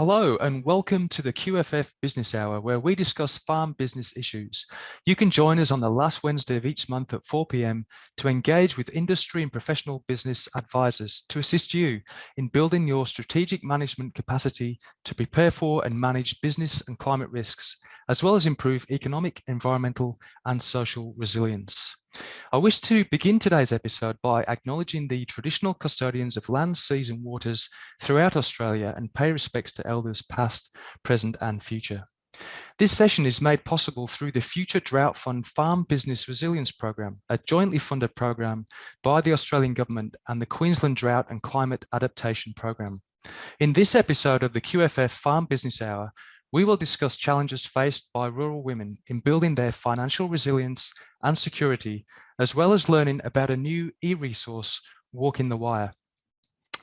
Hello and welcome to the QFF Business Hour, where we discuss farm business issues. You can join us on the last Wednesday of each month at 4 p.m. to engage with industry and professional business advisors to assist you in building your strategic management capacity to prepare for and manage business and climate risks, as well as improve economic, environmental and social resilience. I wish to begin today's episode by acknowledging the traditional custodians of land, seas and waters throughout Australia and pay respects to elders past, present and future. This session is made possible through the Future Drought Fund Farm Business Resilience Program, a jointly funded program by the Australian Government and the Queensland Drought and Climate Adaptation Program. In this episode of the QFF Farm Business Hour, we will discuss challenges faced by rural women in building their financial resilience and security, as well as learning about a new e-resource, Walking the Wire.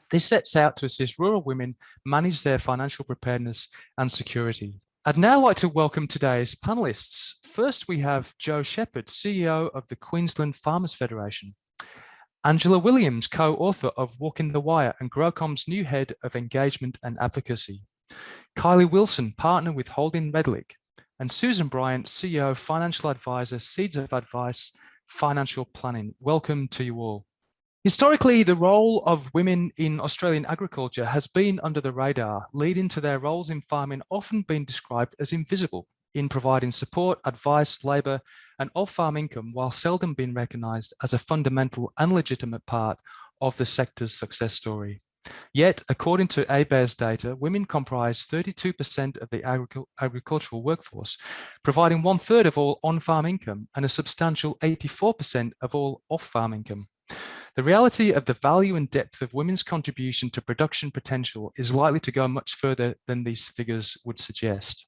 This sets out to assist rural women manage their financial preparedness and security. I'd now like to welcome today's panelists. First, we have Jo Shepherd, CEO of the Queensland Farmers Federation. Angela Williams, co-author of Walking the Wire and Growcom's new head of engagement and advocacy. Kylie Wilson, partner with Holding Redlich, and Susan Bryant, CEO, financial advisor, Seeds of Advice, Financial Planning. Welcome to you all. Historically, the role of women in Australian agriculture has been under the radar, leading to their roles in farming often being described as invisible in providing support, advice, labour and off-farm income, while seldom being recognised as a fundamental and legitimate part of the sector's success story. Yet, according to ABARES data, women comprise 32% of the agricultural workforce, providing 1/3 of all on-farm income and a substantial 84% of all off-farm income. The reality of the value and depth of women's contribution to production potential is likely to go much further than these figures would suggest.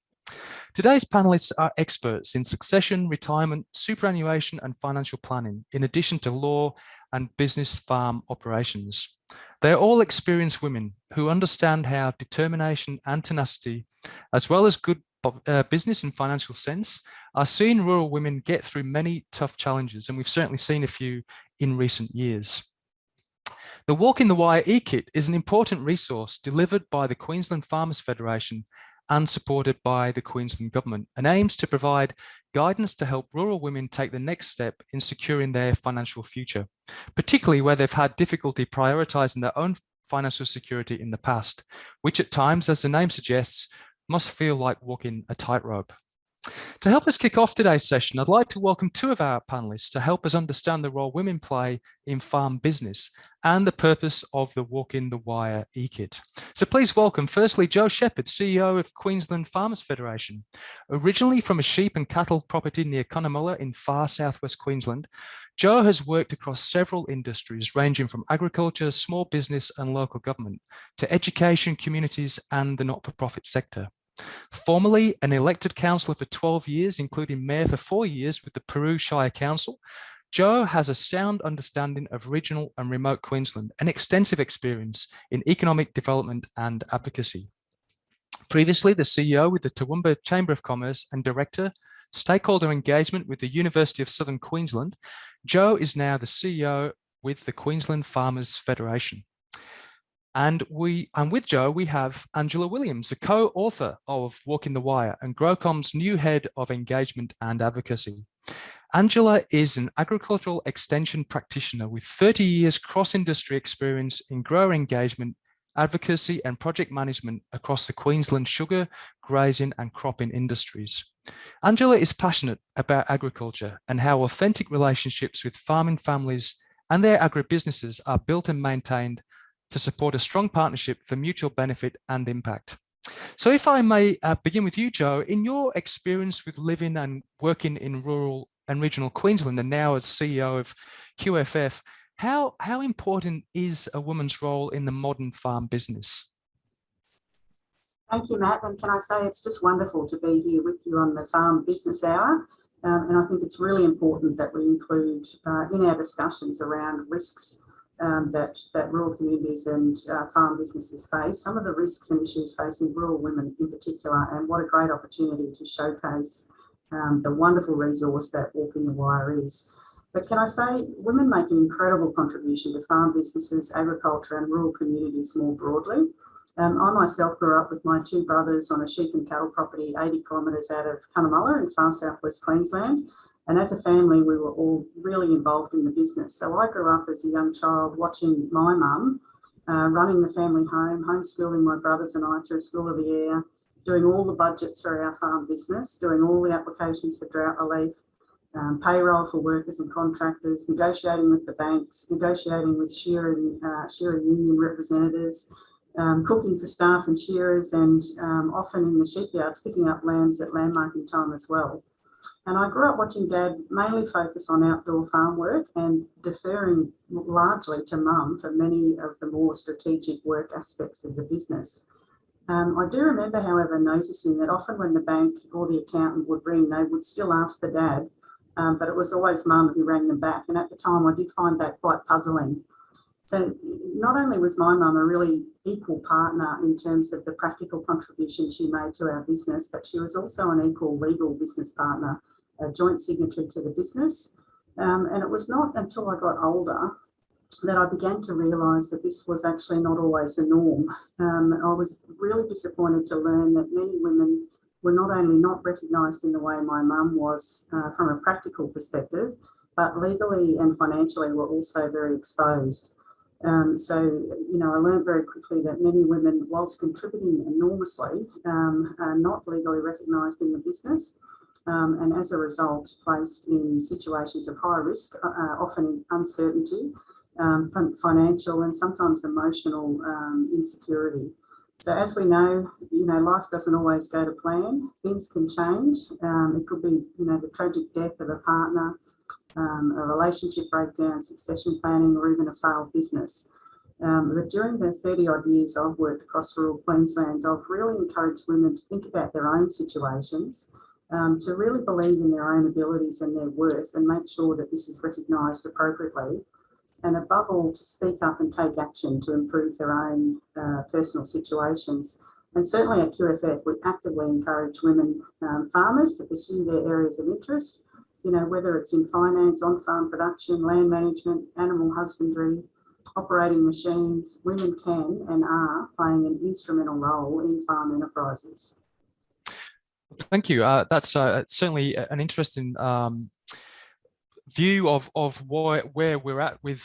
Today's panelists are experts in succession, retirement, superannuation and financial planning, in addition to law and business farm operations. They are all experienced women who understand how determination and tenacity, as well as good business and financial sense, are seeing rural women get through many tough challenges, and we've certainly seen a few in recent years. The Walking the Wire e-kit is an important resource delivered by the Queensland Farmers Federation and supported by the Queensland Government, and aims to provide guidance to help rural women take the next step in securing their financial future, particularly where they've had difficulty prioritising their own financial security in the past, which at times, as the name suggests, must feel like walking a tightrope. To help us kick off today's session, I'd like to welcome two of our panelists to help us understand the role women play in farm business and the purpose of the Walking the Wire e-kit. So please welcome, firstly, Jo Shepherd, CEO of Queensland Farmers Federation. Originally from a sheep and cattle property near Cunnamulla in far southwest Queensland, Jo has worked across several industries ranging from agriculture, small business and local government to education, communities and the not-for-profit sector. Formerly an elected councillor for 12 years, including mayor for 4 years with the Peru Shire Council, Jo has a sound understanding of regional and remote Queensland and extensive experience in economic development and advocacy. Previously, the CEO with the Toowoomba Chamber of Commerce and Director, Stakeholder Engagement with the University of Southern Queensland, Jo is now the CEO with the Queensland Farmers Federation. And with Jo, we have Angela Williams, a co-author of Walking the Wire and Growcom's new head of engagement and advocacy. Angela is an agricultural extension practitioner with 30 years cross-industry experience in grower engagement, advocacy and project management across the Queensland sugar, grazing and cropping industries. Angela is passionate about agriculture and how authentic relationships with farming families and their agribusinesses are built and maintained to support a strong partnership for mutual benefit and impact. So if I may begin with you, Jo, in your experience with living and working in rural and regional Queensland and now as CEO of QFF, how important is a woman's role in the modern farm business? Thank you, Matt. And can I say it's just wonderful to be here with you on the Farm Business Hour. And I think it's really important that we include in our discussions around risks that rural communities and farm businesses face, some of the risks and issues facing rural women in particular, and what a great opportunity to showcase the wonderful resource that Walking the Wire is. But can I say, women make an incredible contribution to farm businesses, agriculture and rural communities more broadly. I myself grew up with my two brothers on a sheep and cattle property 80 kilometres out of Cunnamulla in far southwest Queensland. And as a family, we were all really involved in the business. So I grew up as a young child watching my mum running the family home, homeschooling my brothers and I through School of the Air, doing all the budgets for our farm business, doing all the applications for drought relief, payroll for workers and contractors, negotiating with the banks, negotiating with shearer union representatives, cooking for staff and shearers, and often in the sheepyards picking up lambs at lamb marking time as well. And I grew up watching Dad mainly focus on outdoor farm work and deferring largely to Mum for many of the more strategic work aspects of the business. I do remember, however, noticing that often when the bank or the accountant would ring, they would still ask for Dad, but it was always Mum who rang them back. And at the time, I did find that quite puzzling. So not only was my mum a really equal partner in terms of the practical contribution she made to our business, but she was also an equal legal business partner, a joint signatory to the business. And it was not until I got older that I began to realise that this was actually not always the norm. I was really disappointed to learn that many women were not only not recognised in the way my mum was from a practical perspective, but legally and financially were also very exposed. So, I learned very quickly that many women, whilst contributing enormously, are not legally recognised in the business, and as a result, placed in situations of high risk, often uncertainty, financial and sometimes emotional insecurity. So as we know, life doesn't always go to plan. Things can change. It could be, the tragic death of a partner, a relationship breakdown, succession planning, or even a failed business. But during the 30 odd years I've worked across rural Queensland, I've really encouraged women to think about their own situations, to really believe in their own abilities and their worth and make sure that this is recognised appropriately. And above all, to speak up and take action to improve their own personal situations. And certainly at QFF, we actively encourage women farmers to pursue their areas of interest, whether it's in finance, on-farm production, land management, animal husbandry, operating machines. Women can and are playing an instrumental role in farm enterprises. Thank you. That's certainly an interesting view of where we're at with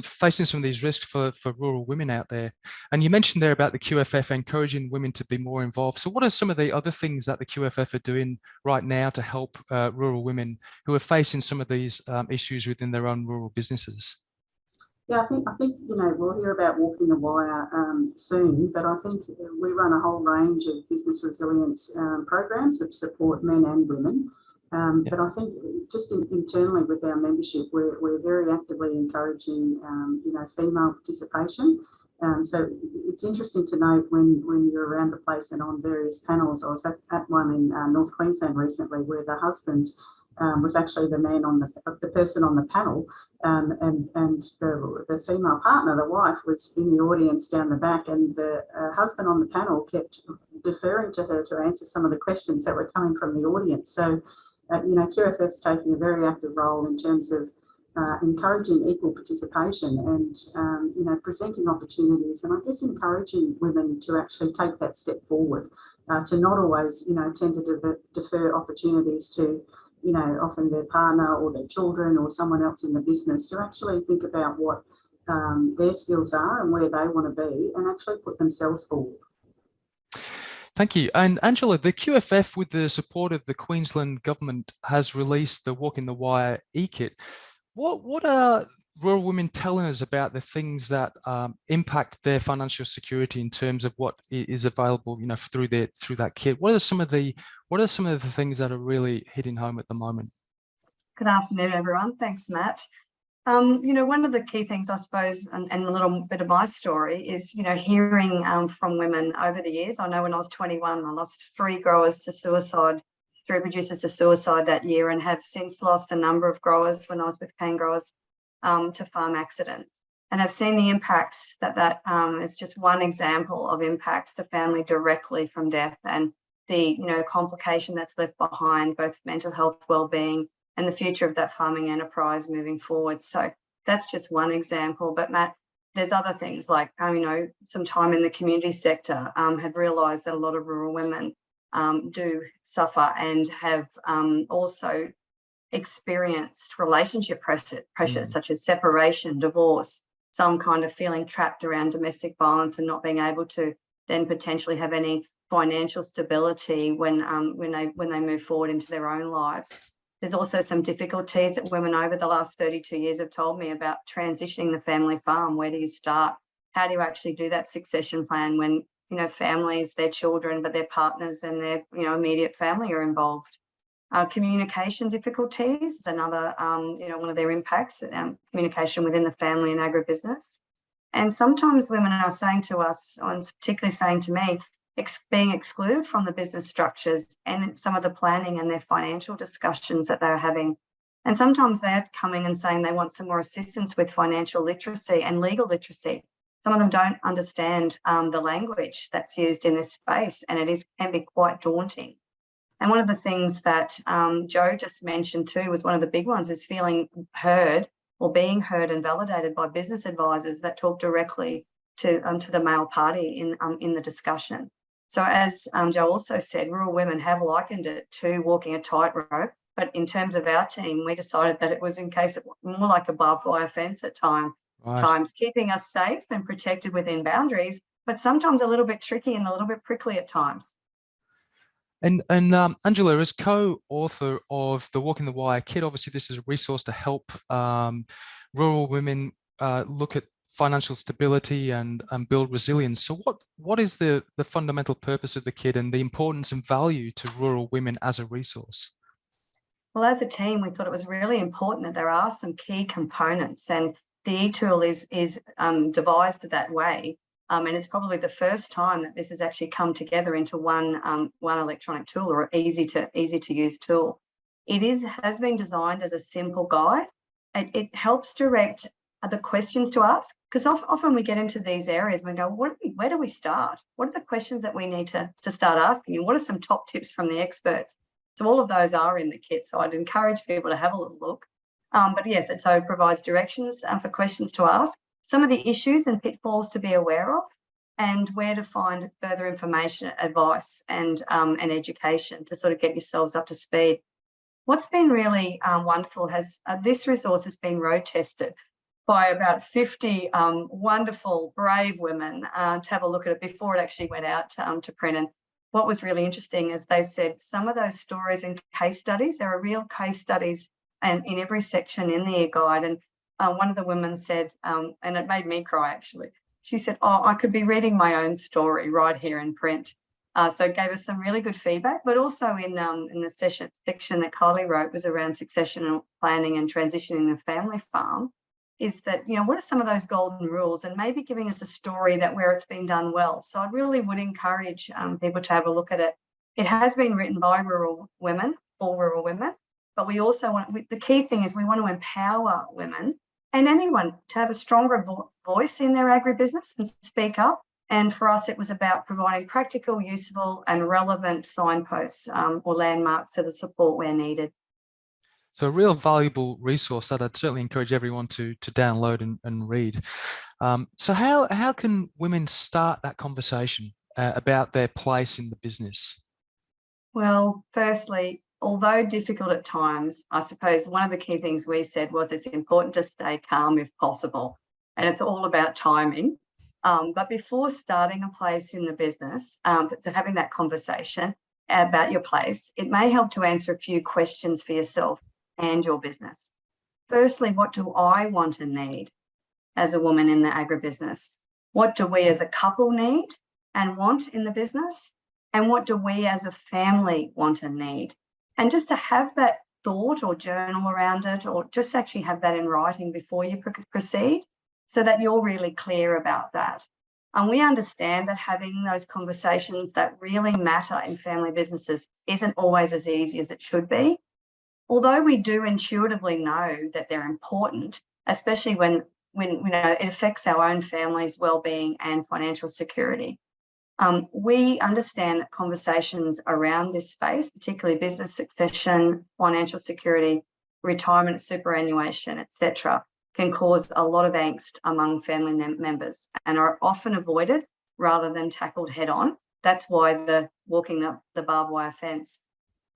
facing some of these risks for rural women out there. And you mentioned there about the QFF encouraging women to be more involved. So what are some of the other things that the QFF are doing right now to help rural women who are facing some of these issues within their own rural businesses? Yeah, I think we'll hear about Walking the Wire soon, but I think we run a whole range of business resilience programs which support men and women. But I think just internally with our membership, we're very actively encouraging, female participation. So it's interesting to note when you're around the place and on various panels. I was at one in North Queensland recently where the husband was actually the person on the panel, and the female partner, the wife, was in the audience down the back, and the husband on the panel kept deferring to her to answer some of the questions that were coming from the audience. So, QFF's taking a very active role in terms of encouraging equal participation and, presenting opportunities, and I guess encouraging women to actually take that step forward, to not always, tend to defer opportunities to, often their partner or their children or someone else in the business, to actually think about what their skills are and where they want to be and actually put themselves forward. Thank you. And Angela, the QFF, with the support of the Queensland government, has released the Walking the Wire e-kit. What are rural women telling us about the things that impact their financial security in terms of what is available, through that kit? What are some of the things that are really hitting home at the moment? Good afternoon, everyone. Thanks, Matt. One of the key things, I suppose, and a little bit of my story is, hearing from women over the years. I know when I was 21, I lost 3 growers to suicide, 3 producers to suicide that year, and have since lost a number of growers when I was with cane growers to farm accidents. And I've seen the impacts that is just one example of impacts to family directly from death, and the complication that's left behind, both mental health, well-being, and the future of that farming enterprise moving forward. So that's just one example. But Matt, there's other things like, some time in the community sector, have realised that a lot of rural women do suffer and have also experienced relationship pressures such as separation, divorce, some kind of feeling trapped around domestic violence and not being able to then potentially have any financial stability when they move forward into their own lives. There's also some difficulties that women over the last 32 years have told me about transitioning the family farm. Where do you start? How do you actually do that succession plan when, families, their children, but their partners and their, immediate family are involved? Communication difficulties is another, one of their impacts, communication within the family and agribusiness. And sometimes women are saying to us, and particularly saying to me, being excluded from the business structures and some of the planning and their financial discussions that they're having. And sometimes they're coming and saying they want some more assistance with financial literacy and legal literacy. Some of them don't understand the language that's used in this space, and can be quite daunting. And one of the things that Joe just mentioned too was one of the big ones is feeling heard or being heard and validated by business advisors that talk directly to the male party in the discussion. So as Joe also said, rural women have likened it to walking a tightrope, but in terms of our team, we decided that it was more like a barbed wire fence at times, keeping us safe and protected within boundaries, but sometimes a little bit tricky and a little bit prickly at times. And Angela, as co-author of the Walking the Wire kit, obviously this is a resource to help rural women look at financial stability and build resilience. So what is the fundamental purpose of the kit and the importance and value to rural women as a resource? Well, as a team, we thought it was really important that there are some key components, and the e-tool is devised that way. And it's probably the first time that this has actually come together into one electronic tool, or easy to use tool. It has been designed as a simple guide. It helps direct the questions to ask, because often we get into these areas and we go, where do we start? What are the questions that we need to start asking? And what are some top tips from the experts? So all of those are in the kit. So I'd encourage people to have a little look. But yes, it provides directions for questions to ask, some of the issues and pitfalls to be aware of, and where to find further information, advice, and education to sort of get yourselves up to speed. What's been really wonderful this resource has been road tested by about 50 wonderful, brave women to have a look at it before it actually went out to print. And what was really interesting is they said some of those stories and case studies, there are real case studies and in every section in the guide. And one of the women said, and it made me cry actually, she said, I could be reading my own story right here in print. So it gave us some really good feedback, but also in the section that Kylie wrote was around succession planning and transitioning the family farm, is that, what are some of those golden rules, and maybe giving us a story where it's been done well. So I really would encourage people to have a look at it. It has been written by rural women, for rural women, but we also the key thing is we want to empower women and anyone to have a stronger voice in their agribusiness and speak up. And for us, it was about providing practical, useful and relevant signposts or landmarks to the support where needed. So a real valuable resource that I'd certainly encourage everyone to download and read. So how can women start that conversation about their place in the business? Well, firstly, although difficult at times, I suppose one of the key things we said was it's important to stay calm if possible. And it's all about timing. But before starting a place in the business, to having that conversation about your place, it may help to answer a few questions for yourself and your business. Firstly, what do I want and need as a woman in the agribusiness? What do we as a couple need and want in the business? And what do we as a family want and need? And just to have that thought or journal around it, or just actually have that in writing before you proceed, so that you're really clear about that. And we understand that having those conversations that really matter in family businesses isn't always as easy as it should be. Although we do intuitively know that they're important, especially when it affects our own family's well-being and financial security. We understand that conversations around this space, particularly business succession, financial security, retirement, superannuation, etc., can cause a lot of angst among family members and are often avoided rather than tackled head on. That's why the walking the barbed wire fence.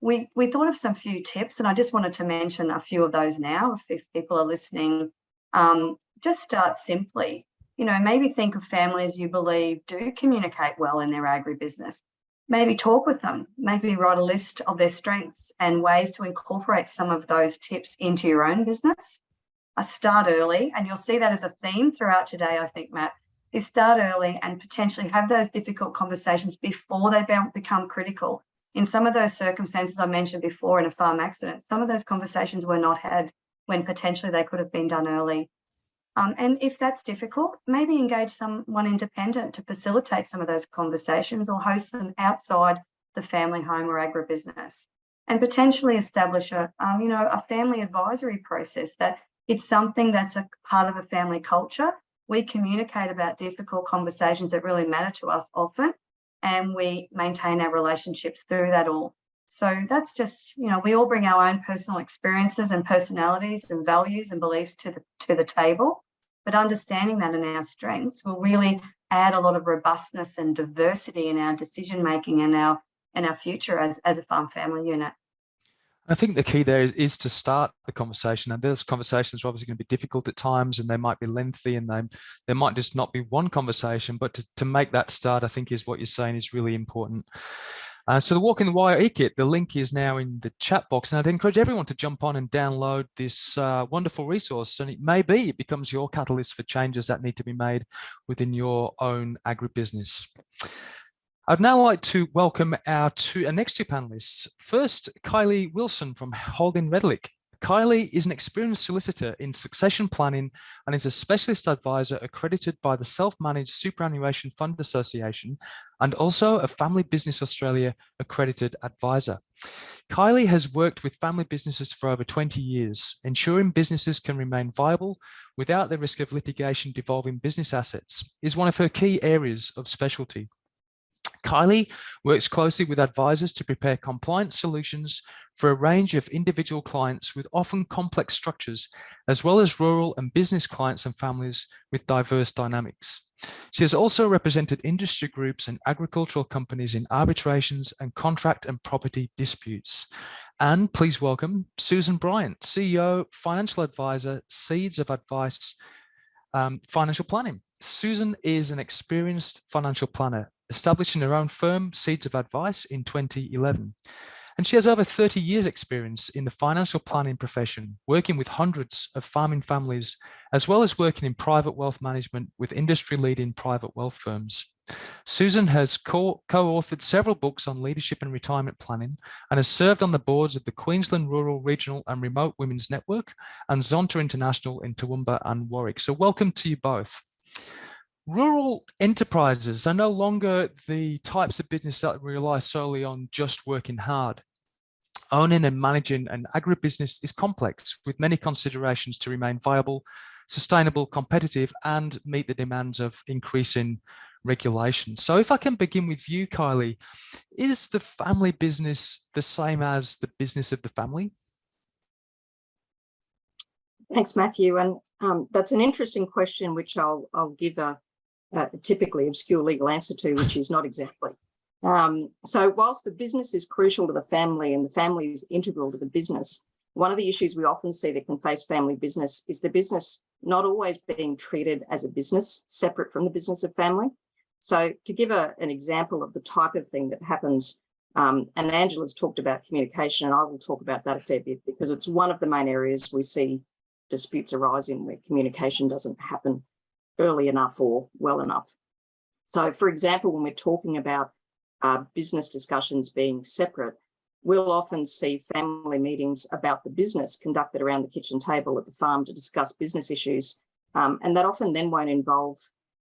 We thought of some few tips, and I just wanted to mention a few of those now. If people are listening, just start simply. You know, maybe think of families you believe do communicate well in their agribusiness. Maybe talk with them, maybe write a list of their strengths and ways to incorporate some of those tips into your own business. Start early, and you'll see that as a theme throughout today, I think, Matt, is start early and potentially have those difficult conversations before they become critical. In some of those circumstances I mentioned before in a farm accident, some of those conversations were not had when potentially they could have been done early. And if that's difficult, maybe engage someone independent to facilitate some of those conversations or host them outside the family home or agribusiness, and potentially establish a family advisory process that it's something that's a part of a family culture. We communicate about difficult conversations that really matter to us often, and we maintain our relationships through that all. So that's just, we all bring our own personal experiences and personalities and values and beliefs to the table. But understanding that in our strengths will really add a lot of robustness and diversity in our decision making and our future as a farm family unit. I think the key there is to start the conversation, and those conversations are obviously going to be difficult at times, and they might be lengthy, and there might just not be one conversation, but to make that start, I think is what you're saying is really important. So the Walking the Wire e-kit, the link is now in the chat box, and I'd encourage everyone to jump on and download this wonderful resource, and it becomes your catalyst for changes that need to be made within your own agribusiness. I'd now like to welcome our next two panelists. First, Kylie Wilson from Holding Redlich. Kylie is an experienced solicitor in succession planning and is a specialist advisor accredited by the Self-Managed Superannuation Fund Association and also a Family Business Australia accredited advisor. Kylie has worked with family businesses for over 20 years, ensuring businesses can remain viable without the risk of litigation devolving business assets is one of her key areas of specialty. Kylie works closely with advisors to prepare compliance solutions for a range of individual clients with often complex structures, as well as rural and business clients and families with diverse dynamics. She has also represented industry groups and agricultural companies in arbitrations and contract and property disputes. And please welcome Susan Bryant, CEO, Financial Advisor, Seeds of Advice, Financial Planning. Susan is an experienced financial planner, establishing her own firm, Seeds of Advice, in 2011. And she has over 30 years experience in the financial planning profession, working with hundreds of farming families, as well as working in private wealth management with industry-leading private wealth firms. Susan has co-authored several books on leadership and retirement planning and has served on the boards of the Queensland Rural, Regional and Remote Women's Network and Zonta International in Toowoomba and Warwick. So welcome to you both. Rural enterprises are no longer the types of business that rely solely on just working hard. Owning and managing an agribusiness is complex, with many considerations to remain viable, sustainable, competitive, and meet the demands of increasing regulation. So if I can begin with you, Kylie, is the family business the same as the business of the family? Thanks, Matthew. And that's an interesting question, which I'll give a typically obscure legal answer to, which is not exactly. So whilst the business is crucial to the family and the family is integral to the business, one of the issues we often see that can face family business is the business not always being treated as a business separate from the business of family. So to give an example of the type of thing that happens, and Angela's talked about communication, and I will talk about that a fair bit because it's one of the main areas we see disputes arise in where communication doesn't happen early enough or well enough. So for example, when we're talking about business discussions being separate, we'll often see family meetings about the business conducted around the kitchen table at the farm to discuss business issues. And that often then won't involve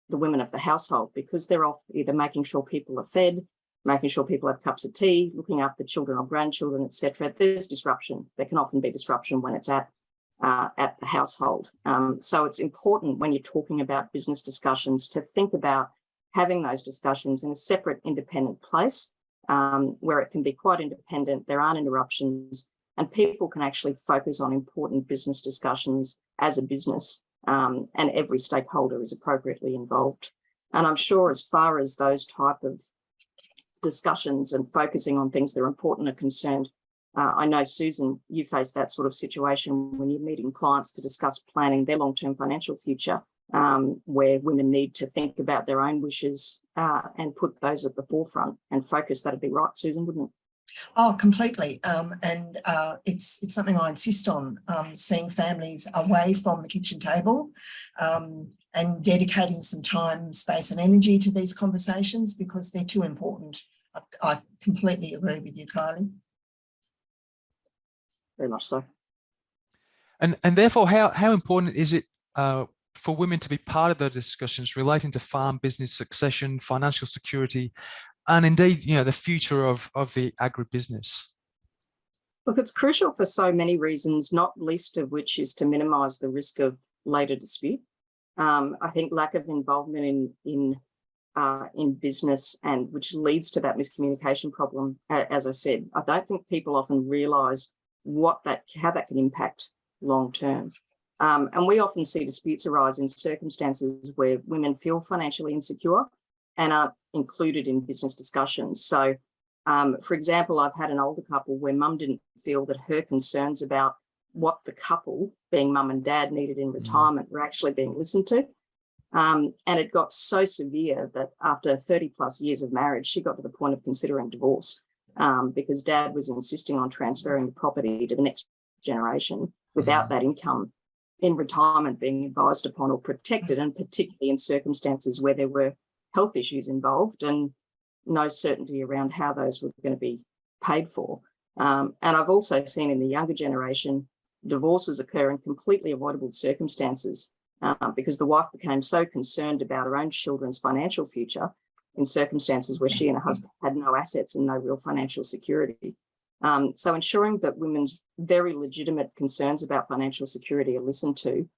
the women of the household because they're off either making sure people are fed, making sure people have cups of tea, looking after children or grandchildren, etc. There's disruption. There can often be disruption when it's at the household. So it's important when you're talking about business discussions to think about having those discussions in a separate independent place where it can be quite independent, there aren't interruptions, and people can actually focus on important business discussions as a business, and every stakeholder is appropriately involved. And I'm sure as far as those type of discussions and focusing on things that are important are concerned, I know, Susan, you face that sort of situation when you're meeting clients to discuss planning their long-term financial future, where women need to think about their own wishes and put those at the forefront and focus. That'd be right, Susan, wouldn't it? Oh, completely. And it's something I insist on, seeing families away from the kitchen table and dedicating some time, space and energy to these conversations because they're too important. I completely agree with you, Kylie. Very much so. And therefore, how important is it for women to be part of the discussions relating to farm business succession, financial security, and indeed, the future of the agribusiness? Look, it's crucial for so many reasons, not least of which is to minimise the risk of later dispute. I think lack of involvement in business, and which leads to that miscommunication problem. As I said, I don't think people often realise how that can impact long term. And we often see disputes arise in circumstances where women feel financially insecure and aren't included in business discussions. So, for example, I've had an older couple where mum didn't feel that her concerns about what the couple, being mum and dad, needed in retirement were actually being listened to. And it got so severe that after 30 plus years of marriage, she got to the point of considering divorce because dad was insisting on transferring the property to the next generation without that income in retirement being advised upon or protected, and particularly in circumstances where there were health issues involved and no certainty around how those were going to be paid for. And I've also seen in the younger generation divorces occur in completely avoidable circumstances because the wife became so concerned about her own children's financial future in circumstances where she and her husband had no assets and no real financial security. So ensuring that women's very legitimate concerns about financial security are listened to,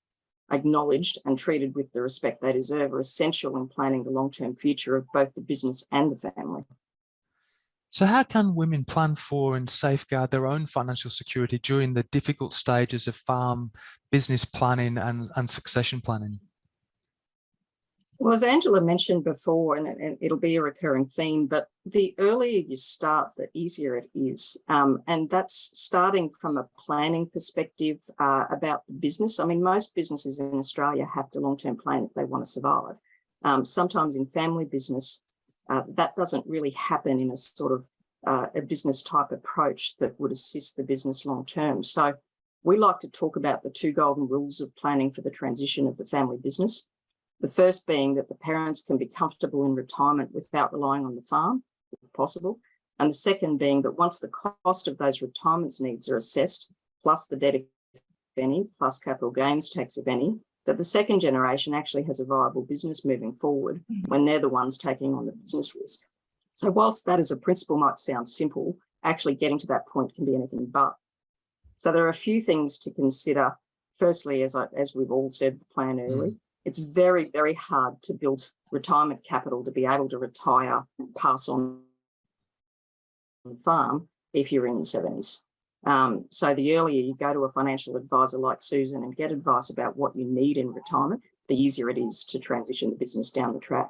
acknowledged and treated with the respect they deserve are essential in planning the long-term future of both the business and the family. So how can women plan for and safeguard their own financial security during the difficult stages of farm business planning and succession planning? Well, as Angela mentioned before, and it'll be a recurring theme, but the earlier you start, the easier it is. And that's starting from a planning perspective about the business. I mean, most businesses in Australia have to long-term plan if they want to survive. Sometimes in family business, that doesn't really happen in a sort of a business type approach that would assist the business long-term. So we like to talk about the 2 golden rules of planning for the transition of the family business. The first being that the parents can be comfortable in retirement without relying on the farm, if possible. And the second being that once the cost of those retirement needs are assessed, plus the debt, if any, plus capital gains tax, if any, that the second generation actually has a viable business moving forward when they're the ones taking on the business risk. So whilst that as a principle might sound simple, actually getting to that point can be anything but. So there are a few things to consider. Firstly, as we've all said, plan early. It's very, very hard to build retirement capital to be able to retire and pass on the farm if you're in your 70s. So the earlier you go to a financial advisor like Susan and get advice about what you need in retirement, the easier it is to transition the business down the track.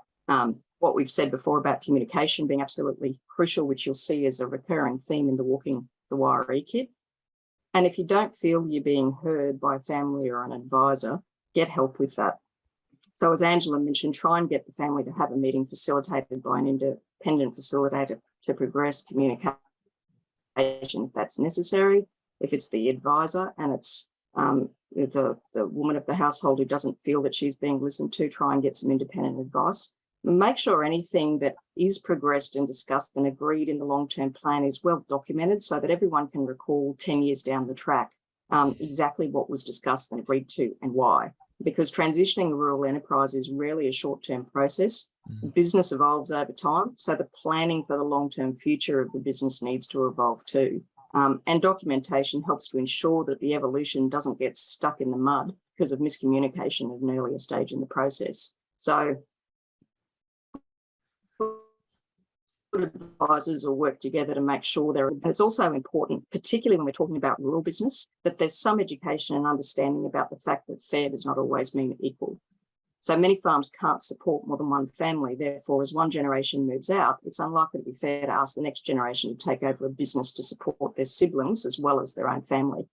What we've said before about communication being absolutely crucial, which you'll see as a recurring theme in the Walking the Wire e-kit. And if you don't feel you're being heard by a family or an advisor, get help with that. So as Angela mentioned, try and get the family to have a meeting facilitated by an independent facilitator to progress communication if that's necessary. If it's the advisor and it's the woman of the household who doesn't feel that she's being listened to, try and get some independent advice. Make sure anything that is progressed and discussed and agreed in the long-term plan is well documented so that everyone can recall 10 years down the track exactly what was discussed and agreed to and why. Because transitioning a rural enterprise is rarely a short-term process. Business evolves over time, so the planning for the long-term future of the business needs to evolve too. And documentation helps to ensure that the evolution doesn't get stuck in the mud because of miscommunication at an earlier stage in the process. So advisors will work together to make sure there. And it's also important, particularly when we're talking about rural business, that there's some education and understanding about the fact that fair does not always mean equal. So many farms can't support more than one family. Therefore, as one generation moves out, it's unlikely to be fair to ask the next generation to take over a business to support their siblings as well as their own family.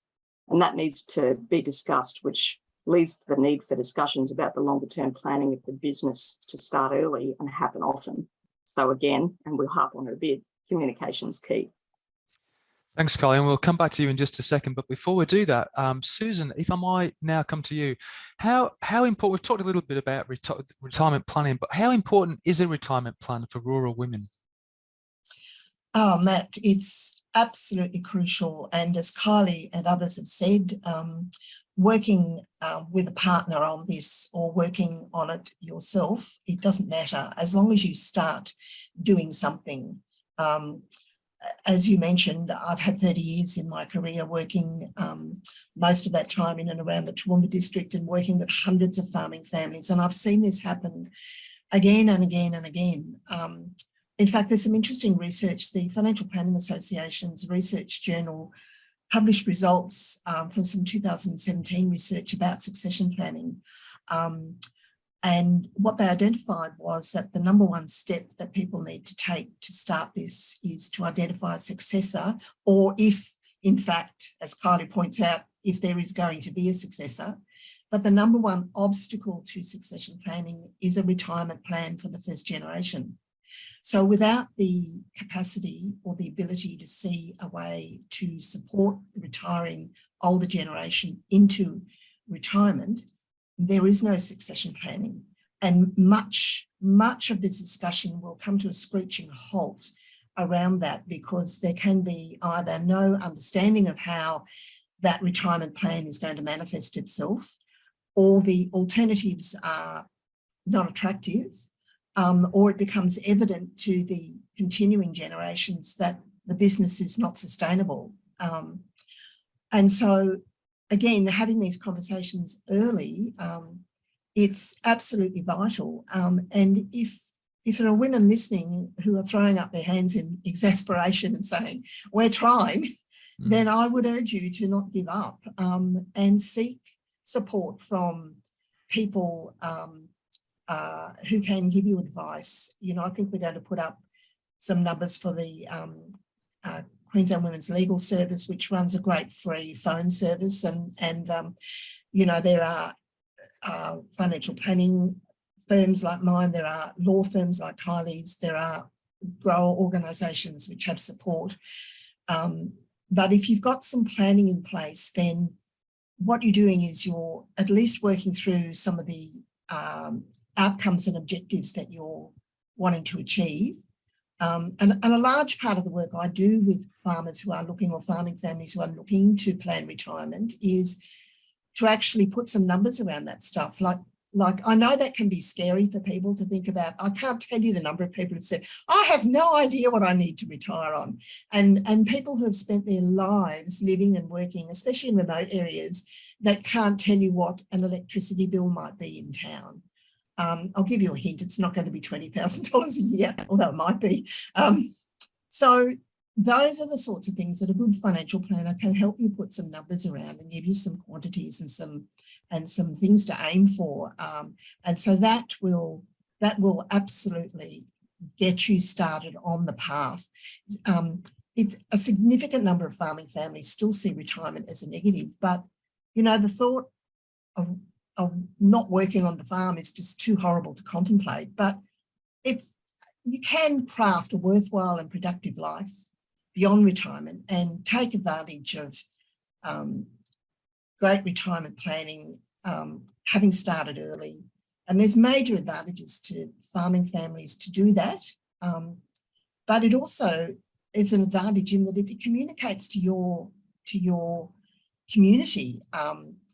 And that needs to be discussed, which leads to the need for discussions about the longer term planning of the business to start early and happen often. So again, and we'll harp on it a bit, communication's key. Thanks, Kylie, and we'll come back to you in just a second. But before we do that, Susan, if I might now come to you, how important, we've talked a little bit about retirement planning, but how important is a retirement plan for rural women? Oh, Matt, it's absolutely crucial. And as Kylie and others have said, working with a partner on this or working on it yourself, it doesn't matter as long as you start doing something. As you mentioned, I've had 30 years in my career working most of that time in and around the Toowoomba district and working with hundreds of farming families. And I've seen this happen again and again and again. In fact, there's some interesting research. The Financial Planning Association's research journal published results from some 2017 research about succession planning. And what they identified was that the number one step that people need to take to start this is to identify a successor, or if, in fact, as Kylie points out, if there is going to be a successor. But the number one obstacle to succession planning is a retirement plan for the first generation. So without the capacity or the ability to see a way to support the retiring older generation into retirement, there is no succession planning. And much of this discussion will come to a screeching halt around that, because there can be either no understanding of how that retirement plan is going to manifest itself, or the alternatives are not attractive, or it becomes evident to the continuing generations that the business is not sustainable. And so, again, having these conversations early, it's absolutely vital. And if there are women listening who are throwing up their hands in exasperation and saying, we're trying, then I would urge you to not give up and seek support from people who can give you advice. You know, I think we're going to put up some numbers for the Queensland Women's Legal Service, which runs a great free phone service. And you know, there are financial planning firms like mine, there are law firms like Kylie's, there are grower organisations which have support. But if you've got some planning in place, then what you're doing is you're at least working through some of the outcomes and objectives that you're wanting to achieve. And a large part of the work I do with farmers who are looking, or farming families who are looking to plan retirement, is to actually put some numbers around that stuff. Like I know that can be scary for people to think about. I can't tell you the number of people who've said, I have no idea what I need to retire on. And people who have spent their lives living and working, especially in remote areas, that can't tell you what an electricity bill might be in town. I'll give you a hint, it's not going to be $20,000 a year, although it might be. So those are the sorts of things that a good financial planner can help you put some numbers around and give you some quantities and some things to aim for. And so that will absolutely get you started on the path. It's a significant number of farming families still see retirement as a negative, but you know, the thought of not working on the farm is just too horrible to contemplate. But you can craft a worthwhile and productive life beyond retirement and take advantage of great retirement planning, having started early. And there's major advantages to farming families to do that. But it also is an advantage in that it communicates to your community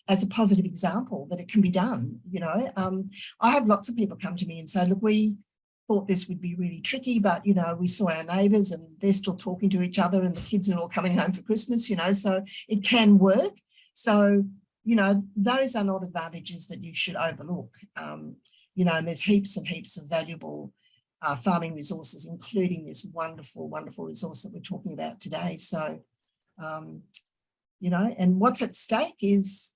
as a positive example that it can be done. You know, I have lots of people come to me and say, look, we thought this would be really tricky, but, you know, we saw our neighbours and they're still talking to each other and the kids are all coming home for Christmas, you know, so it can work. So, you know, those are not advantages that you should overlook. You know, and there's heaps and heaps of valuable farming resources, including this wonderful, wonderful resource that we're talking about today. So, you know, and what's at stake is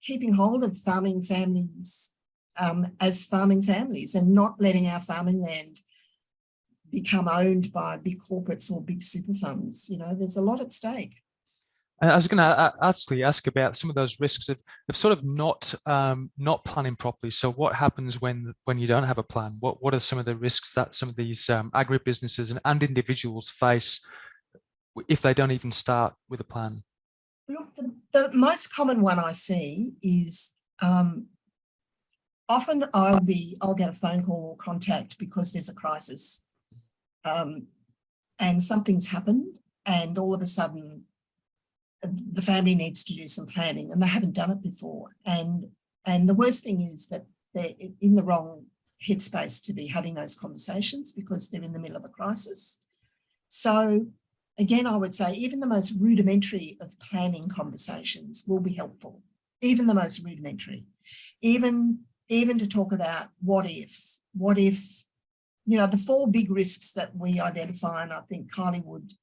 keeping hold of farming families as farming families and not letting our farming land become owned by big corporates or big super funds. You know, there's a lot at stake. And I was going to actually ask about some of those risks of sort of not planning properly. So what happens when you don't have a plan? What are some of the risks that some of these agribusinesses and individuals face if they don't even start with a plan? Look, the most common one I see is often I'll get a phone call or contact because there's a crisis, and something's happened, and all of a sudden the family needs to do some planning and they haven't done it before. And the worst thing is that they're in the wrong headspace to be having those conversations because they're in the middle of a crisis. So again, I would say even the most rudimentary of planning conversations will be helpful, even the most rudimentary, even to talk about what if, you know, the 4 big risks that we identify, and I think Kylie would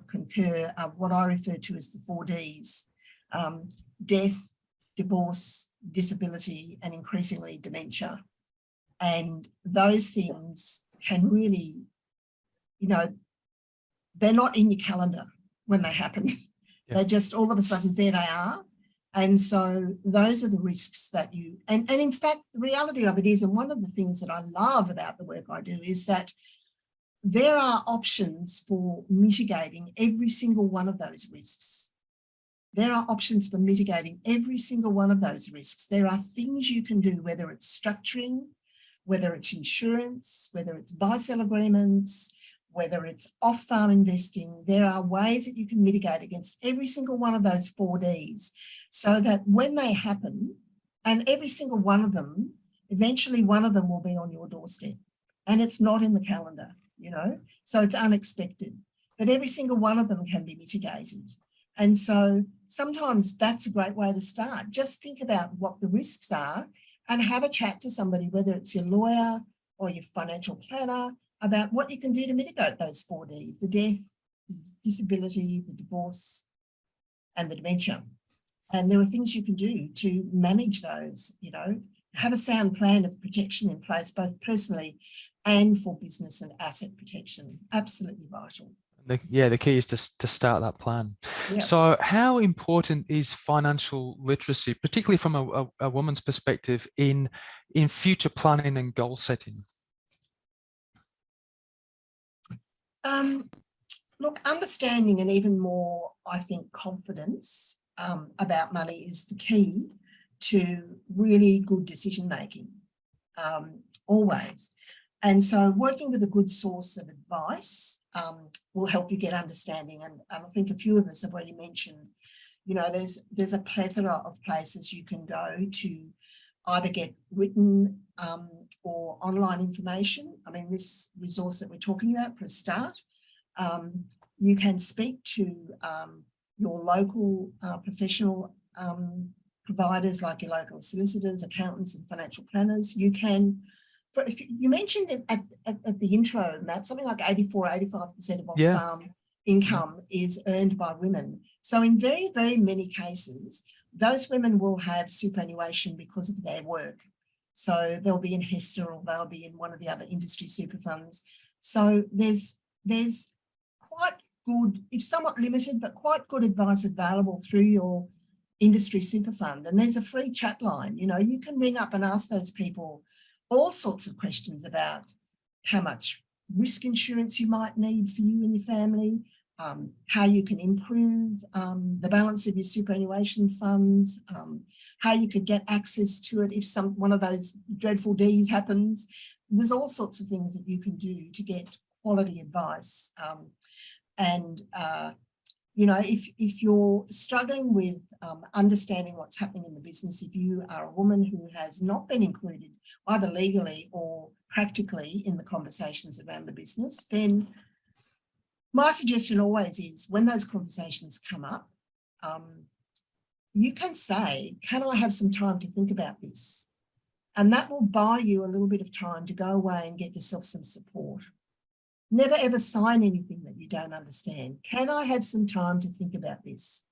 concur, what I refer to as the 4 Ds: death, divorce, disability, and increasingly dementia. And those things can really, you know, they're not in your calendar when they happen. Yeah. They're just all of a sudden there they are. And so those are the risks that you, and in fact, the reality of it is, and one of the things that I love about the work I do is that there are options for mitigating every single one of those risks. There are options for mitigating every single one of those risks. There are things you can do, whether it's structuring, whether it's insurance, whether it's buy-sell agreements, whether it's off-farm investing. There are ways that you can mitigate against every single one of those 4 Ds so that when they happen, and every single one of them, eventually one of them will be on your doorstep and it's not in the calendar, you know, so it's unexpected, but every single one of them can be mitigated. And so sometimes that's a great way to start. Just think about what the risks are and have a chat to somebody, whether it's your lawyer or your financial planner, about what you can do to mitigate those 4 Ds: the death, the disability, the divorce, and the dementia. And there are things you can do to manage those, you know, have a sound plan of protection in place, both personally and for business and asset protection. Absolutely vital. The key is to start that plan. Yep. So how important is financial literacy, particularly from a woman's perspective, in future planning and goal setting? Look, understanding and even more, I think, confidence about money is the key to really good decision making, always. And so working with a good source of advice will help you get understanding. And I think a few of us have already mentioned, you know, there's a plethora of places you can go to either get written or online information. I mean, this resource that we're talking about, for a start, you can speak to your local professional providers, like your local solicitors, accountants, and financial planners. You can, if you mentioned it at the intro, Matt, something like 85% of farm income is earned by women. So in very, very many cases, those women will have superannuation because of their work. So they'll be in HESTA or they'll be in one of the other industry super funds. So there's quite good, it's somewhat limited, but quite good advice available through your industry super fund. And there's a free chat line. You know, you can ring up and ask those people all sorts of questions about how much risk insurance you might need for you and your family, how you can improve the balance of your superannuation funds, how you could get access to it if one of those dreadful Ds happens. There's all sorts of things that you can do to get quality advice. You know, if you're struggling with understanding what's happening in the business, if you are a woman who has not been included either legally or practically in the conversations around the business, then my suggestion always is when those conversations come up, you can say, can I have some time to think about this? And that will buy you a little bit of time to go away and get yourself some support. Never ever sign anything that you don't understand. Can I have some time to think about this?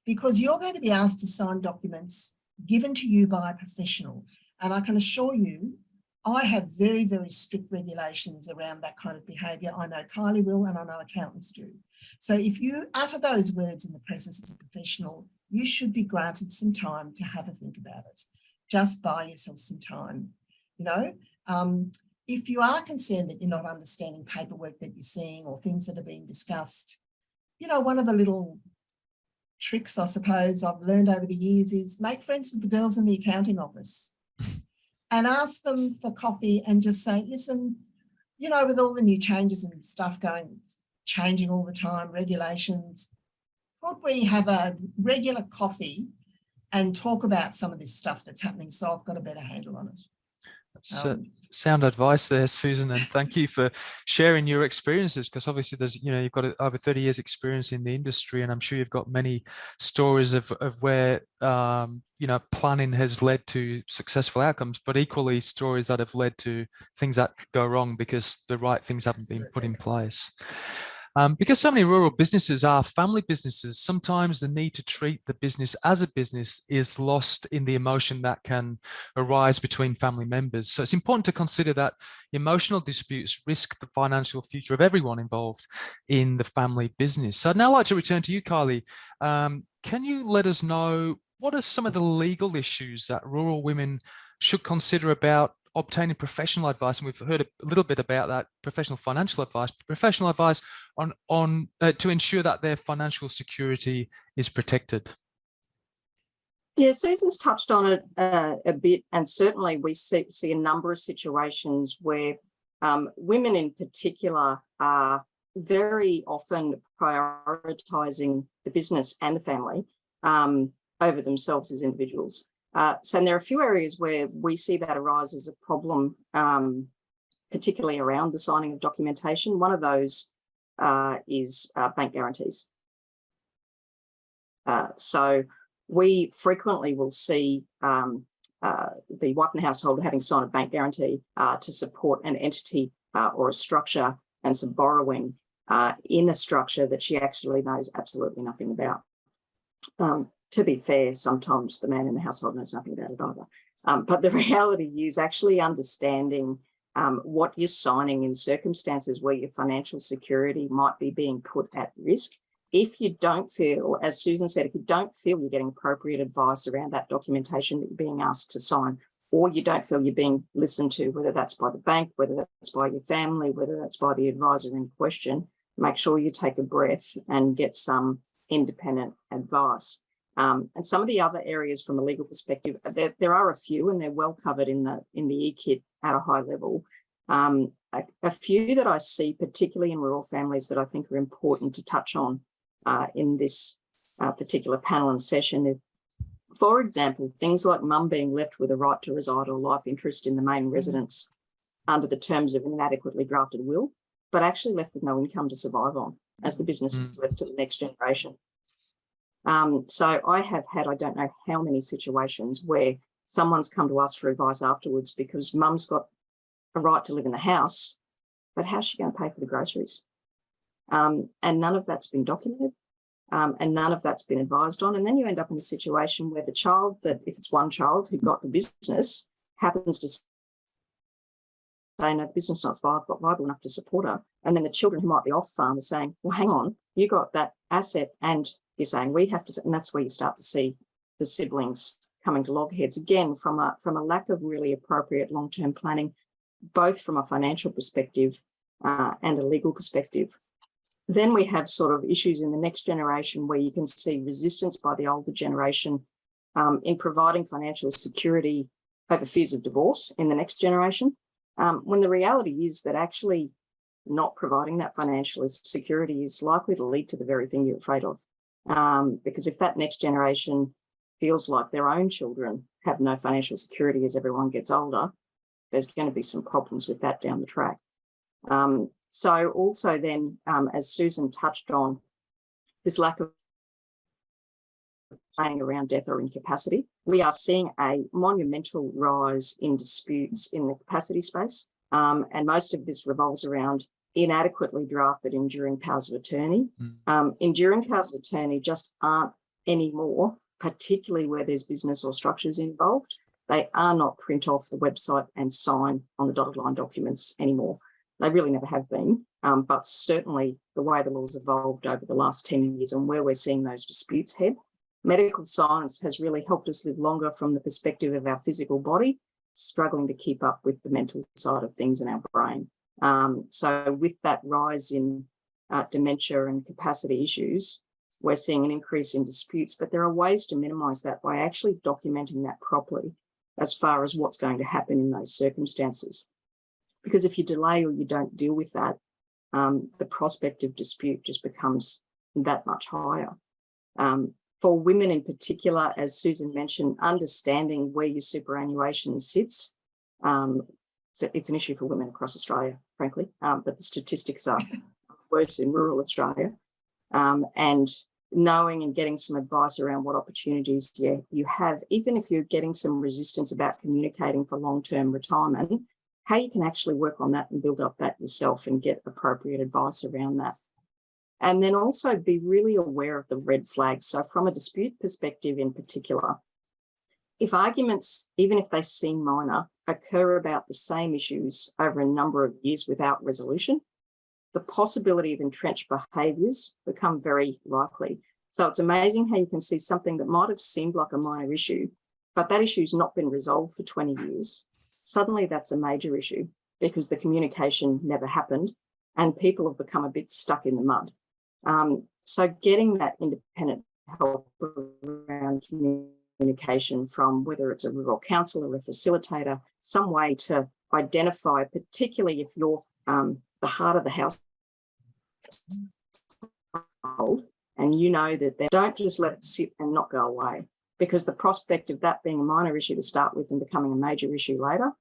Because you're going to be asked to sign documents given to you by a professional. And I can assure you, I have very, very strict regulations around that kind of behaviour. I know Kylie will, and I know accountants do. So if you utter those words in the presence of a professional, you should be granted some time to have a think about it. Just buy yourself some time. You know, if you are concerned that you're not understanding paperwork that you're seeing or things that are being discussed, you know, one of the little tricks, I suppose, I've learned over the years is make friends with the girls in the accounting office and ask them for coffee and just say, listen, you know, with all the new changes and stuff changing all the time, regulations, could we have a regular coffee and talk about some of this stuff that's happening so I've got a better handle on it? That's sound advice there, Susan, and thank you for sharing your experiences, because obviously there's, you know, you've got over 30 years experience in the industry, and I'm sure you've got many stories of where you know, planning has led to successful outcomes, but equally stories that have led to things that could go wrong because the right things haven't been put in place. Because so many rural businesses are family businesses, sometimes the need to treat the business as a business is lost in the emotion that can arise between family members. So it's important to consider that emotional disputes risk the financial future of everyone involved in the family business. So I'd now like to return to you, Kylie. Can you let us know what are some of the legal issues that rural women should consider about obtaining professional advice? And we've heard a little bit about that, professional financial advice, professional advice on to ensure that their financial security is protected. Yeah, Susan's touched on it a bit, and certainly we see a number of situations where women in particular are very often prioritising the business and the family over themselves as individuals. So there are a few areas where we see that arise as a problem, particularly around the signing of documentation. One of those is bank guarantees. So we frequently will see the wife in the household having signed a bank guarantee to support an entity or a structure and some borrowing in a structure that she actually knows absolutely nothing about. To be fair, sometimes the man in the household knows nothing about it either. But the reality is actually understanding what you're signing in circumstances where your financial security might be being put at risk. If you don't feel, as Susan said, if you don't feel you're getting appropriate advice around that documentation that you're being asked to sign, or you don't feel you're being listened to, whether that's by the bank, whether that's by your family, whether that's by the advisor in question, make sure you take a breath and get some independent advice. And some of the other areas from a legal perspective, there are a few, and they're well covered in the e-kit at a high level. A few that I see, particularly in rural families, that I think are important to touch on in this particular panel and session is, for example, things like mum being left with a right to reside or life interest in the main residence under the terms of an inadequately drafted will, but actually left with no income to survive on as the business is left to the next generation. So I have had, I don't know how many situations where someone's come to us for advice afterwards because mum's got a right to live in the house, but how's she going to pay for the groceries? And none of that's been documented, and none of that's been advised on. And then you end up in a situation where the child, that if it's one child who got the business, happens to say, no, the business is not viable enough to support her. And then the children who might be off farm are saying, well, hang on, you got that asset and you're saying we have to, and that's where you start to see the siblings coming to loggerheads again from a lack of really appropriate long-term planning, both from a financial perspective and a legal perspective. Then we have sort of issues in the next generation where you can see resistance by the older generation in providing financial security over fears of divorce in the next generation, when the reality is that actually not providing that financial security is likely to lead to the very thing you're afraid of. Because if that next generation feels like their own children have no financial security as everyone gets older, there's going to be some problems with that down the track. So also then, as Susan touched on, this lack of planning around death or incapacity. We are seeing a monumental rise in disputes in the capacity space, and most of this revolves around inadequately drafted enduring powers of attorney. Enduring powers of attorney just aren't anymore, particularly where there's business or structures involved. They are not print off the website and sign on the dotted line documents anymore. They really never have been, but certainly the way the law's evolved over the last 10 years and where we're seeing those disputes head, medical science has really helped us live longer from the perspective of our physical body, struggling to keep up with the mental side of things in our brain. So with that rise in dementia and capacity issues, we're seeing an increase in disputes, but there are ways to minimise that by actually documenting that properly as far as what's going to happen in those circumstances. Because if you delay or you don't deal with that, the prospect of dispute just becomes that much higher. For women in particular, as Susan mentioned, understanding where your superannuation sits, so it's an issue for women across Australia, frankly, but the statistics are worse in rural Australia. And knowing and getting some advice around what opportunities you have, even if you're getting some resistance about communicating for long-term retirement, how you can actually work on that and build up that yourself and get appropriate advice around that. And then also be really aware of the red flags. So from a dispute perspective in particular, if arguments, even if they seem minor, occur about the same issues over a number of years without resolution, the possibility of entrenched behaviours become very likely. So it's amazing how you can see something that might have seemed like a minor issue, but that issue's not been resolved for 20 years. Suddenly that's a major issue because the communication never happened and people have become a bit stuck in the mud. So getting that independent help around communication from whether it's a rural council or a facilitator, some way to identify, particularly if you're the heart of the house and you know that they don't just let it sit and not go away, because the prospect of that being a minor issue to start with and becoming a major issue later,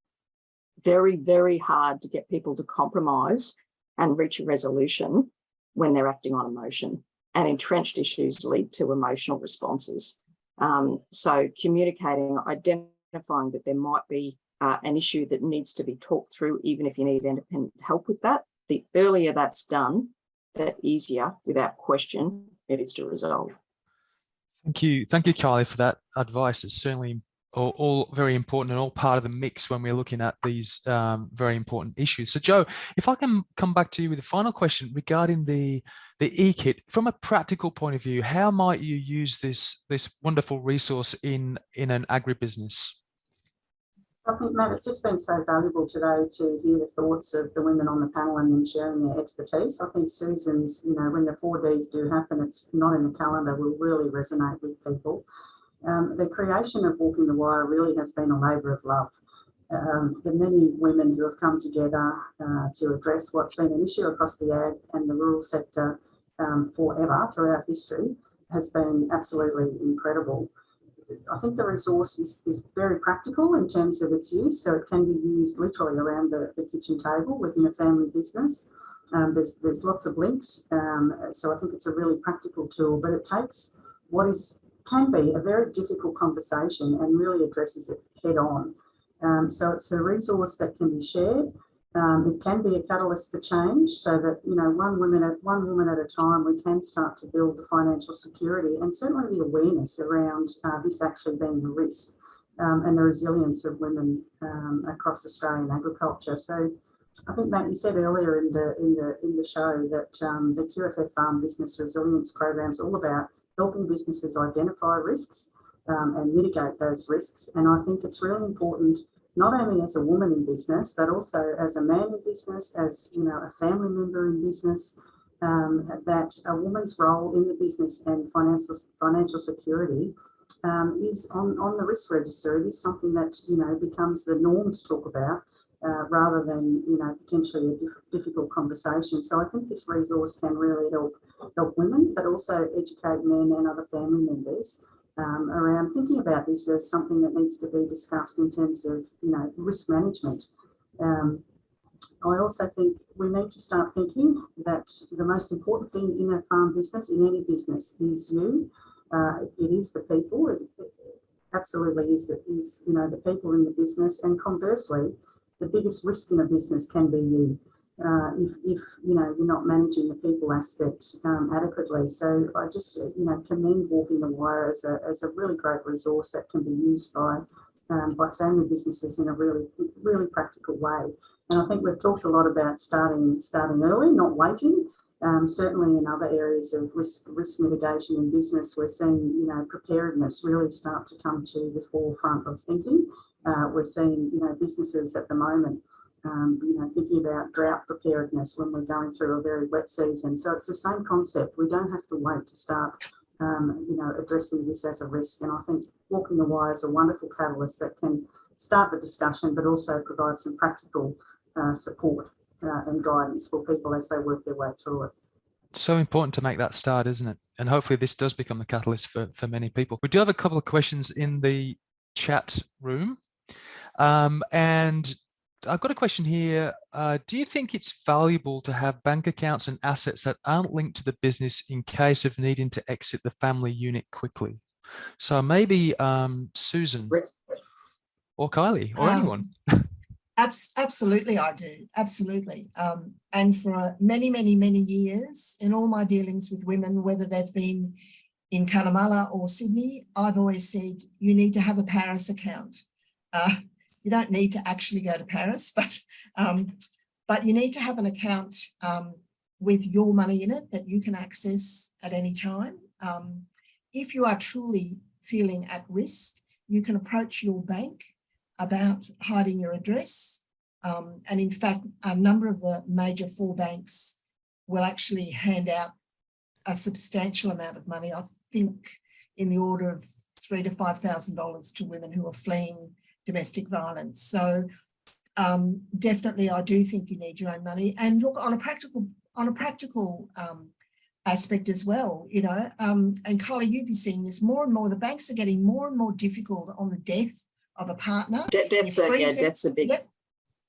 very, very hard to get people to compromise and reach a resolution when they're acting on emotion. And entrenched issues lead to emotional responses. So communicating, identifying that there might be an issue that needs to be talked through, even if you need independent help with that, the earlier that's done, the easier, without question, it is to resolve. Thank you, Kylie, for that advice. It's certainly all very important and all part of the mix when we're looking at these very important issues. So, Joe, if I can come back to you with a final question regarding the e-kit, from a practical point of view, how might you use this wonderful resource in an agribusiness? I think, Matt, it's just been so valuable today to hear the thoughts of the women on the panel and them sharing their expertise. I think Susan's, when the 4Ds do happen, it's not in the calendar, will really resonate with people. The creation of Walking the Wire really has been a labour of love. The many women who have come together to address what's been an issue across the ag and the rural sector forever throughout history has been absolutely incredible. I think the resource is very practical in terms of its use, so it can be used literally around the kitchen table within a family business. There's lots of links, so I think it's a really practical tool, but it takes what can be a very difficult conversation and really addresses it head on. So it's a resource that can be shared. It can be a catalyst for change, so that one woman at a time, we can start to build the financial security and certainly the awareness around this actually being a risk, and the resilience of women across Australian agriculture. So I think, Matt, you said earlier in the show that the QFF Farm Business Resilience Program is all about helping businesses identify risks and mitigate those risks. And I think it's really important, not only as a woman in business, but also as a man in business, as a family member in business, that a woman's role in the business and financial security is on the risk register. It is something that becomes the norm to talk about, rather than potentially a difficult conversation. So I think this resource can really help women, but also educate men and other family members around thinking about this as something that needs to be discussed in terms of risk management. I also think we need to start thinking that the most important thing in a farm business, in any business, is you. It is the people. It absolutely is the people in the business, and conversely, the biggest risk in a business can be you. If you're not managing the people aspect adequately. So I just commend Walking the Wire as a really great resource that can be used by family businesses in a really practical way. And I think we've talked a lot about starting early, not waiting. Certainly in other areas of risk mitigation in business, we're seeing preparedness really start to come to the forefront of thinking. We're seeing businesses at the moment thinking about drought preparedness when we're going through a very wet season. So it's the same concept. We don't have to wait to start addressing this as a risk. And I think Walking the Wire is a wonderful catalyst that can start the discussion, but also provide some practical support and guidance for people as they work their way through it. So important to make that start, isn't it? And hopefully this does become a catalyst for many people. We do have a couple of questions in the chat room. And I've got a question here. Do you think it's valuable to have bank accounts and assets that aren't linked to the business in case of needing to exit the family unit quickly? So maybe Susan or Kylie or anyone. Absolutely, I do. Absolutely. And for many, many, many years, in all my dealings with women, whether they've been in Cunnamulla or Sydney, I've always said, you need to have a Paris account. You don't need to actually go to Paris, but you need to have an account with your money in it that you can access at any time. If you are truly feeling at risk, you can approach your bank about hiding your address. And in fact, a number of the major 4 banks will actually hand out a substantial amount of money, I think in the order of $3,000 to $5,000 to women who are fleeing domestic violence. So definitely I do think you need your own money. And look, on a practical aspect as well, and Kylie, you'd be seeing this more and more, the banks are getting more and more difficult on the death of a partner. Death's a big. Yep,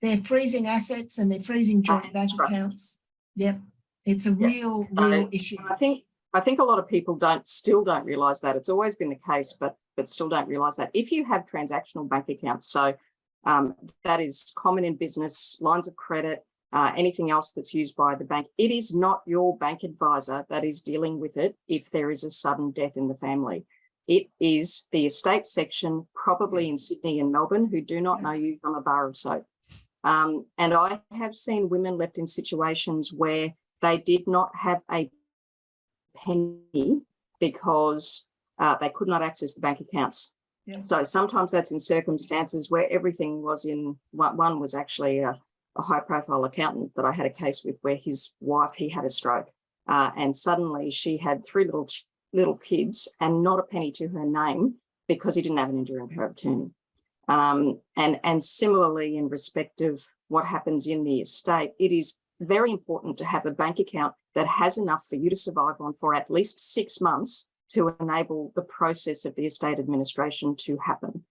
they're freezing assets and they're freezing joint bank accounts. Yep, it's a real issue. I think a lot of people still don't realise that. It's always been the case, but still don't realise that. If you have transactional bank accounts, so that is common in business, lines of credit, anything else that's used by the bank, it is not your bank advisor that is dealing with it if there is a sudden death in the family. It is the estate section, probably in Sydney and Melbourne, who do not know you from a bar of soap. And I have seen women left in situations where they did not have a penny because they could not access the bank accounts. Yeah. So sometimes that's in circumstances where everything was in, one was actually a high profile accountant that I had a case with where his wife, he had a stroke and suddenly she had 3 little kids and not a penny to her name because he didn't have an enduring power of attorney. And similarly, in respect of what happens in the estate, it is very important to have a bank account that has enough for you to survive on for at least 6 months to enable the process of the estate administration to happen.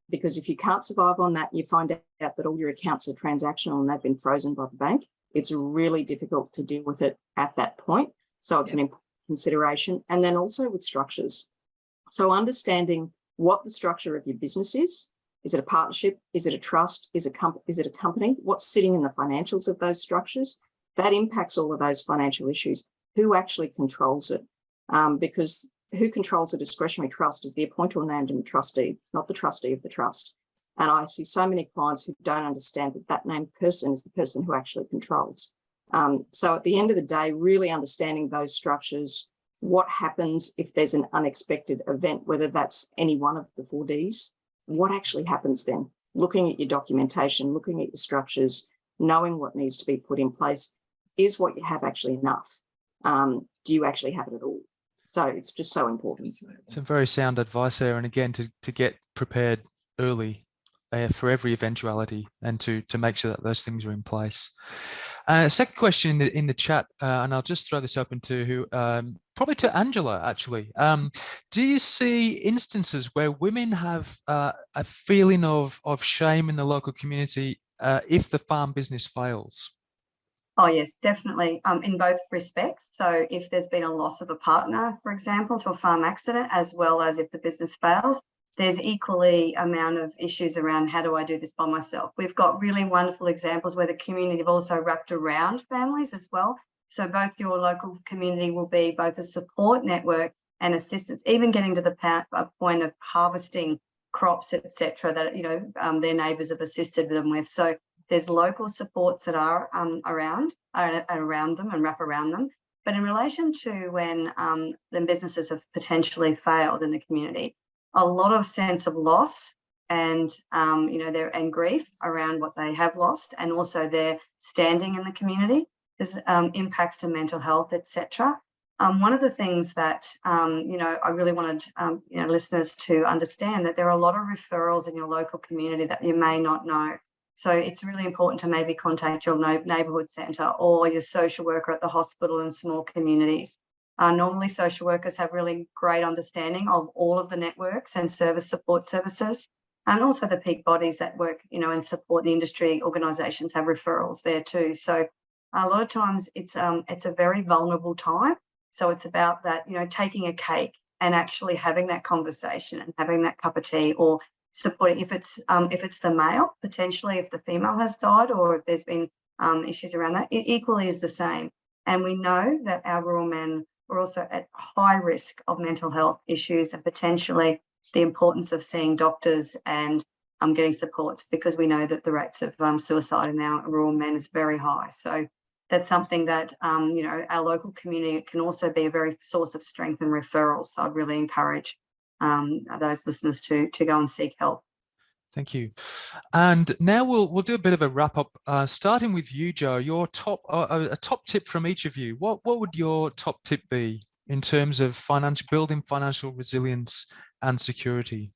Because if you can't survive on that, you find out that all your accounts are transactional and they've been frozen by the bank. It's really difficult to deal with it at that point. So it's an important consideration. And then also with structures. So understanding what the structure of your business is. Is it a partnership? Is it a trust? Is it a company? What's sitting in the financials of those structures? That impacts all of those financial issues. Who actually controls it? Because who controls a discretionary trust is the appointer named in the trustee, not the trustee of the trust. And I see so many clients who don't understand that that named person is the person who actually controls. So at the end of the day, really understanding those structures, what happens if there's an unexpected event, whether that's any one of the 4 Ds, what actually happens then? Looking at your documentation, looking at your structures, knowing what needs to be put in place. Is what you have actually enough? Do you actually have it at all? So it's just so important. Some very sound advice there. And again, to get prepared early for every eventuality and to make sure that those things are in place. Second question in the chat, and I'll just throw this open to probably to Angela, actually. Do you see instances where women have a feeling of shame in the local community if the farm business fails? Oh yes, definitely, in both respects. So if there's been a loss of a partner, for example, to a farm accident, as well as if the business fails, there's equally amount of issues around how do I do this by myself. We've got really wonderful examples where the community have also wrapped around families as well. So both your local community will be both a support network and assistance, even getting to the point of harvesting crops, etc., that their neighbours have assisted them with. So there's local supports that are around them and wrap around them. But in relation to when the businesses have potentially failed in the community, a lot of sense of loss and and grief around what they have lost, and also their standing in the community. There's impacts to mental health, etc. One of the things that I really wanted listeners to understand, that there are a lot of referrals in your local community that you may not know. So it's really important to maybe contact your neighbourhood centre or your social worker at the hospital in small communities. Normally, social workers have really great understanding of all of the networks and support services, and also the peak bodies that work, and support the industry organisations have referrals there too. So a lot of times it's a very vulnerable time. So it's about that, taking a cake and actually having that conversation and having that cup of tea, or supporting if it's the male, potentially if the female has died, or if there's been issues around that, it equally is the same. And we know that our rural men are also at high risk of mental health issues, and potentially the importance of seeing doctors and getting supports, because we know that the rates of suicide in our rural men is very high. So that's something that our local community can also be a very source of strength and referrals. So I'd really encourage those listeners to go and seek help. Thank you. And now we'll do a bit of a wrap up, starting with you, Jo. Your a top tip from each of you. What would your top tip be in terms of building financial resilience and security?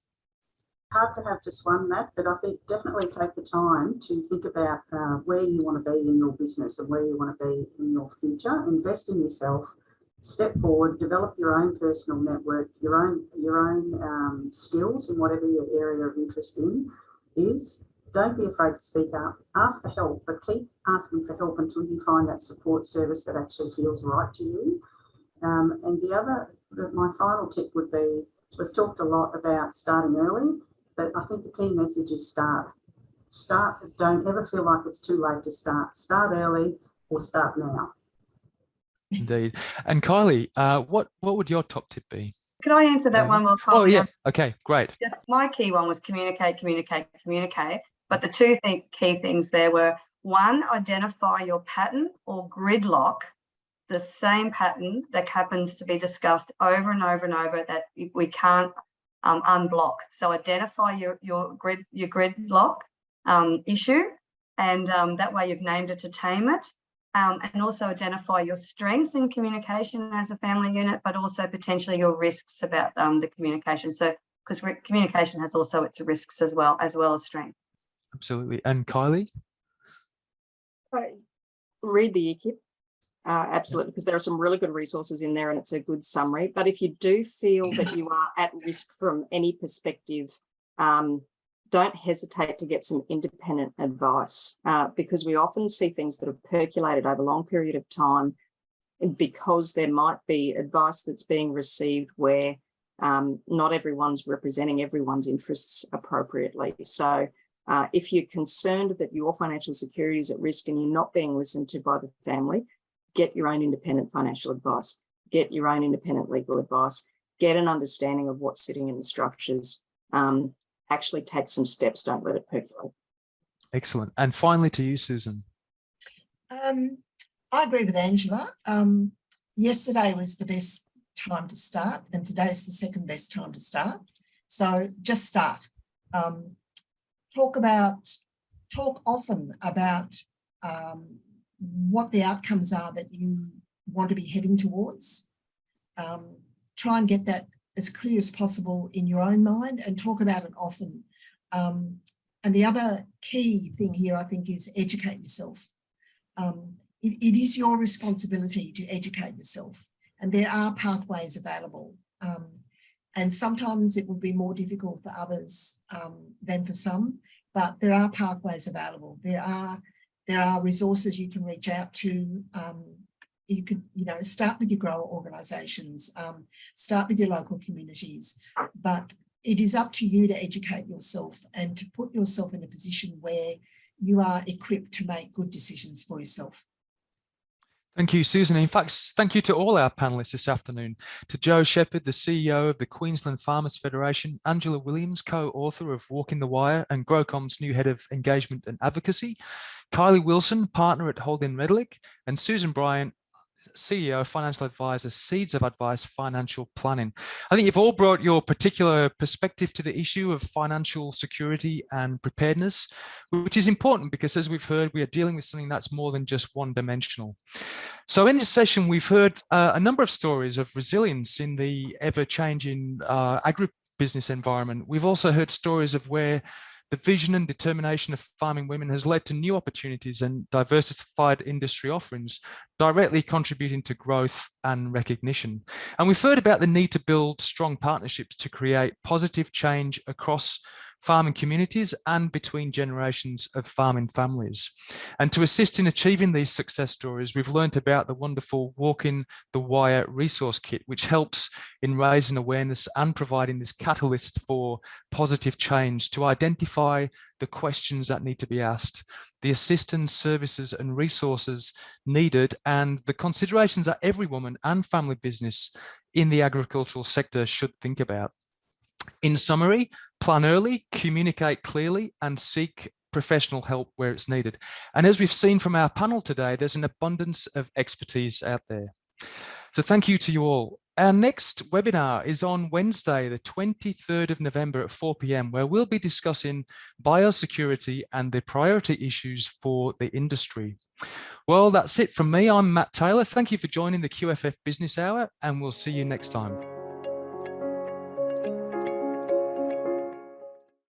Hard to have just one, Matt, but I think definitely take the time to think about where you want to be in your business and where you want to be in your future. Invest in yourself. Step forward, develop your own personal network, your own skills in whatever your area of interest is. Don't be afraid to speak up. Ask for help, but keep asking for help until you find that support service that actually feels right to you. And my final tip would be, we've talked a lot about starting early, but I think the key message is start. Don't ever feel like it's too late to start. Start early or start now. Indeed. And Kylie, what would your top tip be? Could I answer that one while Kylie? Oh yeah. Okay, great. Yes, my key one was communicate. But the two key things there were, one, identify your pattern or gridlock, the same pattern that happens to be discussed over and over and over that we can't unblock. So identify your gridlock issue, and that way you've named it to tame it. And also identify your strengths in communication as a family unit, but also potentially your risks about the communication. So, because communication has also its risks as well as strengths. Absolutely. And Kylie? Read the EKIP. Absolutely, because there are some really good resources in there and it's a good summary. But if you do feel that you are at risk from any perspective, don't hesitate to get some independent advice, because we often see things that have percolated over a long period of time, because there might be advice that's being received where not everyone's representing everyone's interests appropriately. So if you're concerned that your financial security is at risk and you're not being listened to by the family, get your own independent financial advice, get your own independent legal advice, get an understanding of what's sitting in the structures. Actually take some steps, don't let it percolate. Excellent. And finally to you, Susan. I agree with Angela. Yesterday was the best time to start, and today is the second best time to start. So just start. Talk often about what the outcomes are that you want to be heading towards. Try and get that as clear as possible in your own mind and talk about it often. And the other key thing here, I think, is educate yourself. It is your responsibility to educate yourself, and there are pathways available. And sometimes it will be more difficult for others than for some, but there are pathways available. There are There are resources you can reach out to. You could, start with your grower organisations, start with your local communities, but it is up to you to educate yourself and to put yourself in a position where you are equipped to make good decisions for yourself. Thank you, Susan. In fact, thank you to all our panelists this afternoon. To Joe Shepherd, the CEO of the Queensland Farmers Federation, Angela Williams, co-author of Walking the Wire and Growcom's new head of engagement and advocacy, Kylie Wilson, partner at Holding Redlich, and Susan Bryant, CEO, financial advisor, Seeds of Advice, Financial Planning. I think you've all brought your particular perspective to the issue of financial security and preparedness, which is important because, as we've heard, we are dealing with something that's more than just one-dimensional. So in this session, we've heard a number of stories of resilience in the ever-changing agribusiness environment. We've also heard stories of where the vision and determination of farming women has led to new opportunities and diversified industry offerings, directly contributing to growth and recognition. And we've heard about the need to build strong partnerships to create positive change across farming communities and between generations of farming families. And to assist in achieving these success stories, we've learned about the wonderful Walking the Wire resource kit, which helps in raising awareness and providing this catalyst for positive change to identify the questions that need to be asked, the assistance, services and resources needed, and the considerations that every woman and family business in the agricultural sector should think about. In summary, plan early, communicate clearly, and seek professional help where it's needed. And as we've seen from our panel today, there's an abundance of expertise out there. So thank you to you all. Our next webinar is on Wednesday, the 23rd of November at 4 p.m, where we'll be discussing biosecurity and the priority issues for the industry. Well, that's it from me. I'm Matt Taylor. Thank you for joining the QFF Business Hour, and we'll see you next time.